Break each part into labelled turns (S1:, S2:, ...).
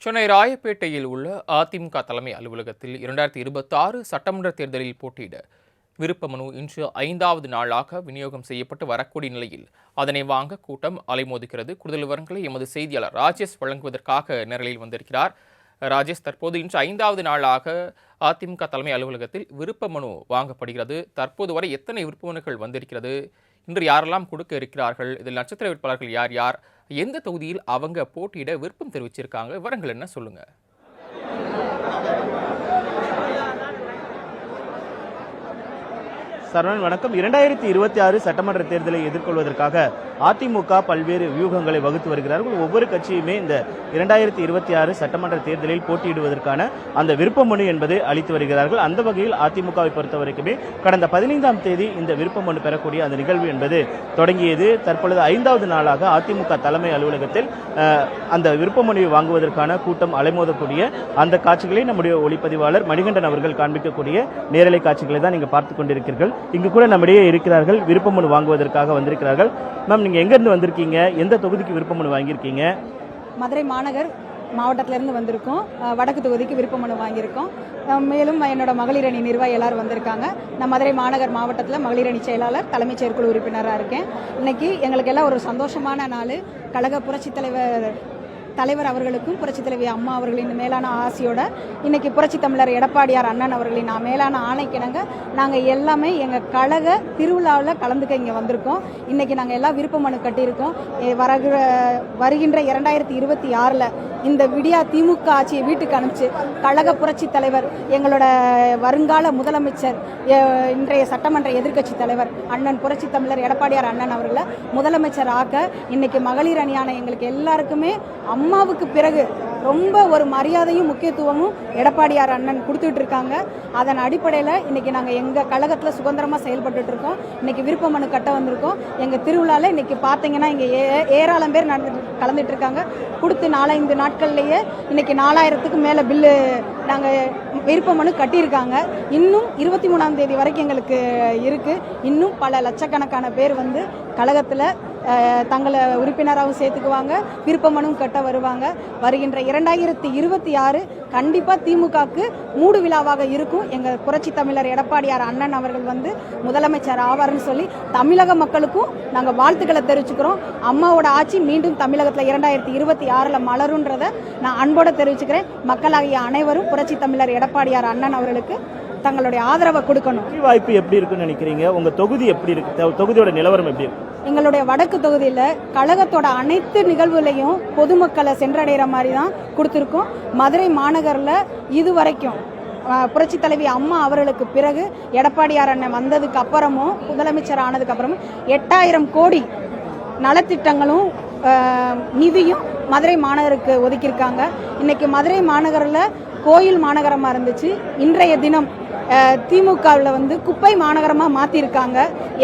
S1: சென்னை ராயப்பேட்டையில் உள்ள அதிமுக தலைமை அலுவலகத்தில் 2026 சட்டமன்ற தேர்தலில் போட்டியிட விருப்ப மனு இன்று 5வது நாளாக விநியோகம் செய்யப்பட்டு வரக்கூடிய நிலையில் அதனை வாங்க கூட்டம் அலைமோதுகிறது. கூடுதல் விவரங்களை எமது செய்தியாளர் ராஜேஷ் வழங்குவதற்காக நேரலில் வந்திருக்கிறார். ராஜேஷ், தற்போது இன்று 5வது நாளாக அதிமுக தலைமை அலுவலகத்தில் விருப்ப மனு வாங்கப்படுகிறது. தற்போது வரை எத்தனை விருப்ப மனுக்கள் வந்திருக்கிறது? இன்று யாரெல்லாம் கொடுக்க இருக்கிறார்கள்? இதில் நட்சத்திர வேட்பாளர்கள் யார் யார், எந்த தொகுதியில் அவங்க போட்டியிட விருப்பம் தெரிவிச்சிருக்காங்க? விவரங்கள் என்ன, சொல்லுங்க.
S2: சரவணன் வணக்கம். 2026 சட்டமன்ற தேர்தலை எதிர்கொள்வதற்காக அதிமுக பல்வேறு வியூகங்களை வகுத்து வருகிறார்கள். ஒவ்வொரு கட்சியுமே இந்த 2026 சட்டமன்ற தேர்தலில் போட்டியிடுவதற்கான அந்த விருப்ப மனு என்பதை அளித்து வருகிறார்கள். அந்த வகையில் அதிமுகவை பொறுத்த வரைக்குமே கடந்த 15ஆம் தேதி இந்த விருப்ப மனு பெறக்கூடிய அந்த நிகழ்வு என்பது தொடங்கியது. தற்பொழுது 5வது நாளாக அதிமுக தலைமை அலுவலகத்தில் அந்த விருப்ப மனுவை வாங்குவதற்கான கூட்டம் அலைமோதக்கூடிய அந்த காட்சிகளை நம்முடைய ஒளிப்பதிவாளர் மணிகண்டன் அவர்கள் காண்பிக்கக்கூடிய நேரலை காட்சிகளை தான் நீங்க பார்த்துக் கொண்டிருக்கிறீர்கள். இங்கு கூட நம்மிடையே இருக்கிறார்கள், விருப்ப மனு வாங்குவதற்காக வந்திருக்கிறார்கள். மேம், நீங்க எங்க இருந்து வந்திருக்கீங்க? எந்த தொகுதிக்கு விருப்ப மனு வாங்கியிருக்கீங்க?
S3: மதுரை மாநகர் மாவட்டத்திலிருந்து வந்திருக்கோம். வடக்கு தொகுதிக்கு விருப்ப மனு வாங்கியிருக்கோம். மேலும் என்னோட மகளிர் அணி நிர்வாகி எல்லாரும் வந்திருக்காங்க. நான் மதுரை மாநகர் மாவட்டத்தில் மகளிர் அணி செயலாளர், தலைமைச் செயற்குழு உறுப்பினராக இருக்கேன். இன்னைக்கு எங்களுக்கு எல்லாம் ஒரு சந்தோஷமான நாள். கழக புரட்சித் தலைவர் அவர்களுக்கும் புரட்சித் தலைவி அம்மா அவர்களின் மேலான ஆசையோட இன்னைக்கு புரட்சி தமிழர் எடப்பாடியார் அண்ணன் அவர்களின் மேலான ஆணைக்கிணங்க நாங்கள் எல்லாமே எங்கள் கழக திருவிழாவில் கலந்துக்க இங்கே வந்திருக்கோம். இன்னைக்கு நாங்கள் எல்லாம் விருப்ப மனு கட்டியிருக்கோம். வருகின்ற 2026 இந்த விடியா திமுக ஆட்சியை வீட்டுக்கு அனுப்பிச்சு கழக புரட்சி தலைவர், எங்களோட வருங்கால முதலமைச்சர், இன்றைய சட்டமன்ற எதிர்க்கட்சி தலைவர் அண்ணன் புரட்சி தமிழர் எடப்பாடியார் அண்ணன் அவர்களை முதலமைச்சர் ஆக்க இன்னைக்கு மகளிர் அணியான எங்களுக்கு எல்லாருக்குமே அம்மாவுக்கு பிறகு ரொம்ப ஒரு மரியாதையும் முக்கியத்துவமும் எடப்பாடியார் அண்ணன் கொடுத்துட்டு இருக்காங்க. அதன் அடிப்படையில் இன்னைக்கு நாங்கள் எங்கள் கழகத்தில் சுதந்திரமாக செயல்பட்டு இருக்கோம். இன்னைக்கு விருப்ப மனு கட்ட வந்திருக்கோம். எங்கள் திருவிழாவில் இன்னைக்கு பார்த்தீங்கன்னா இங்கே ஏராளம் பேர் கலந்துட்டு இருக்காங்க. கொடுத்து 4-5 நாட்கள்லேயே இன்னைக்கு 4000க்கு மேலே பில்லு நாங்கள் விருப்ப மனு கட்டியிருக்காங்க. இன்னும் 23ஆம் தேதி வரைக்கும் எங்களுக்கு இருக்குது. இன்னும் பல லட்சக்கணக்கான பேர் வந்து கழகத்தில் தங்களை உறுப்பினராகவும் சேர்த்துக்குவாங்க, விருப்ப மனுவும் கட்ட வருவாங்க. வருகின்ற 2026 கண்டிப்பாக திமுகவுக்கு மூடு விழாவாக இருக்கும். எங்கள் புரட்சி தமிழர் எடப்பாடியார் அண்ணன் அவர்கள் வந்து முதலமைச்சர் ஆவார்னு சொல்லி தமிழக மக்களுக்கும் நாங்கள் வாழ்த்துக்களை தெரிவிச்சுக்கிறோம். அம்மாவோட ஆட்சி மீண்டும் தமிழகத்தில் 2026 மலருன்றதை நான் அன்போடு தெரிவிச்சுக்கிறேன். மக்களாகிய அனைவரும் புரட்சி தமிழர் எடப்பாடியார் அண்ணன் அவர்களுக்கு தங்களுடைய ஆதரவை கொடுக்கணும்.
S2: வாய்ப்பு எப்படி இருக்குன்னு நினைக்கிறீங்க? உங்க தொகுதி எப்படி இருக்கு? தொகுதியோட நிலவரம் எப்படி இருக்கு?
S3: எங்களுடைய வடக்கு தொகுதியில் கழகத்தோட அனைத்து நிகழ்வுலையும் பொதுமக்களை சென்றடைகிற மாதிரி தான் கொடுத்துருக்கோம். மதுரை மாநகரில் இதுவரைக்கும் புரட்சி தலைவி அம்மா அவர்களுக்கு பிறகு எடப்பாடியார் அண்ணன் வந்ததுக்கு அப்புறமும் முதலமைச்சர் ஆனதுக்கு அப்புறமும் 8000 கோடி நலத்திட்டங்களும் நிதியும் மதுரை மாநகருக்கு ஒதுக்கியிருக்காங்க. இன்னைக்கு மதுரை மாநகரில் கோயில் மாநகரமாக இருந்துச்சு. இன்றைய தினம் திமுகவில் வந்து குப்பை மாநகரமாக மாற்றிருக்காங்க.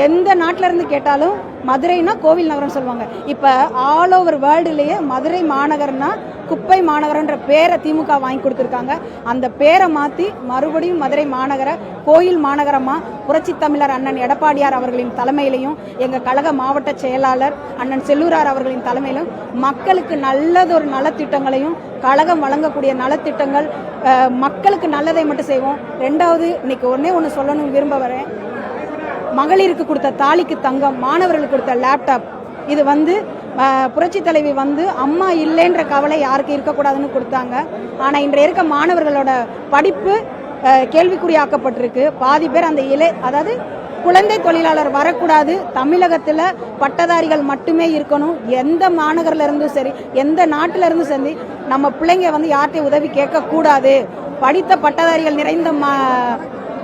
S3: எந்த நாட்டில் இருந்து கேட்டாலும் மதுரைனா கோவில் நகரம் சொல்லுவாங்க. இப்போ ஆல் ஓவர் வேர்ல்டுலேயே மதுரை மாநகர்னா குப்பை மாநகரன்ற பேரை திமுக வாங்கி கொடுத்துருக்காங்க. அந்த பேரை மாற்றி மறுபடியும் மதுரை மாநகர கோயில் மாநகரமாக புரட்சி தமிழர் அண்ணன் எடப்பாடியார் அவர்களின் தலைமையிலையும் எங்கள் கழக மாவட்ட செயலாளர் அண்ணன் செல்லூரார் அவர்களின் தலைமையிலும் மக்களுக்கு நல்லதொரு நலத்திட்டங்களையும் கழகம் வழங்கக்கூடிய நலத்திட்டங்கள் மக்களுக்கு நல்லதை மட்டும் செய்வோம். ரெண்டாவது, இன்னைக்கு ஒன்று சொல்லணும்னு விரும்ப வரேன். மகளிருக்கு கொடுத்த தாலிக்கு தங்கம், மாணவர்களுக்கு கொடுத்த லேப்டாப், இது வந்து புரட்சி தலைவி வந்து அம்மா இல்லைன்ற கவலை யாருக்கு இருக்கக்கூடாதுன்னு கொடுத்தாங்க. ஆனால் இன்றைய இருக்க மாணவர்களோட படிப்பு கேள்விக்குறியாக்கப்பட்டிருக்கு. பாதி பேர் அந்த அதாவது குழந்தை தொழிலாளர் வரக்கூடாது, தமிழகத்தில் பட்டதாரிகள் மட்டுமே இருக்கணும். எந்த மாநகரில் இருந்தும் சரி, எந்த நாட்டில் இருந்தும் சரி, நம்ம பிள்ளைங்க வந்து யார்கிட்டையும் உதவி கேட்கக்கூடாது. படித்த பட்டதாரிகள் நிறைந்த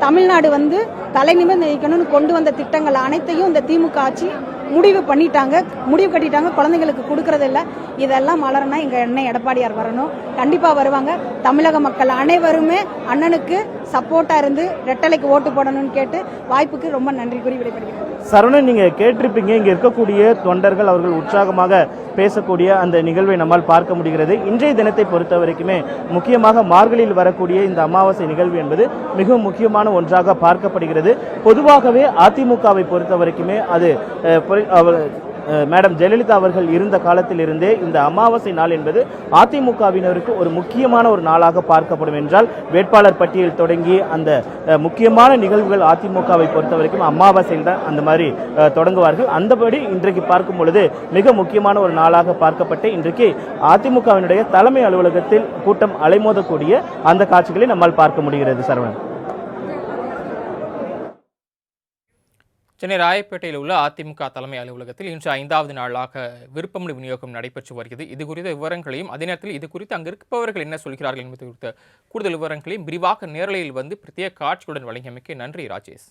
S3: தமிழ்நாடு வந்து தலை நிமிர்ந்து நிற்கணும்னு கொண்டு வந்த திட்டங்கள் அனைத்தையும் இந்த திமுக ஆட்சி முடிவு கட்டிட்டாங்க. குழந்தைங்களுக்கு கொடுக்கறது இல்லை. இதெல்லாம் மலர்னா எங்கள் அண்ணன் எடப்பாடியார் வரணும். கண்டிப்பாக வருவாங்க. தமிழக மக்கள் அனைவருமே அண்ணனுக்கு சப்போர்ட்டாக இருந்து ரெட்டலைக்கு ஓட்டு போடணும்னு கேட்டு வாய்ப்புக்கு ரொம்ப நன்றி கூறி விடைபெறுகிறேன்.
S2: சரவணன், நீங்க கேட்டிருப்பீங்க, இங்க இருக்கக்கூடிய தொண்டர்கள் அவர்கள் உற்சாகமாக பேசக்கூடிய அந்த நிகழ்வை நம்மால் பார்க்க முடிகிறது. இன்றைய தினத்தை பொறுத்த வரைக்குமே முக்கியமாக மார்கழியில் வரக்கூடிய இந்த அமாவாசை நிகழ்வு என்பது மிகவும் முக்கியமான ஒன்றாக பார்க்கப்படுகிறது. பொதுவாகவே அதிமுகவை பொறுத்த வரைக்குமே அது மேடம் ஜெயலலிதா அவர்கள் இருந்த காலத்திலிருந்தே இந்த அமாவாசை நாள் என்பது அதிமுகவினருக்கு ஒரு முக்கியமான ஒரு நாளாக பார்க்கப்படும் என்றால் வேட்பாளர் பட்டியல் தொடங்கி அந்த முக்கியமான நிகழ்வுகள் அதிமுகவை பொறுத்த வரைக்கும் அமாவாசையில் தான் அந்த மாதிரி தொடங்குவார்கள். அந்தபடி இன்றைக்கு பார்க்கும் பொழுது மிக முக்கியமான ஒரு நாளாக பார்க்கப்பட்டு இன்றைக்கு அதிமுகவினுடைய தலைமை அலுவலகத்தில் கூட்டம் அலைமோதக்கூடிய அந்த காட்சிகளை நம்மால் பார்க்க முடிகிறது. சரவணன்.
S1: சென்னை ராயப்பேட்டையில் உள்ள அதிமுக தலைமை அலுவலகத்தில் இன்று 5வது நாளாக விருப்பமனு விநியோகம் நடைபெற்று வருகிறது. இது குறித்த விவரங்களையும் அதே நேரத்தில் இது குறித்து அங்கு இருப்பவர்கள் என்ன சொல்கிறார்கள் என்பது குறித்த கூடுதல் விவரங்களையும் விரிவாக நேரலையில் வந்து பிரத்யேக காட்சியுடன் வழங்கியமைக்கு நன்றி ராஜேஷ்.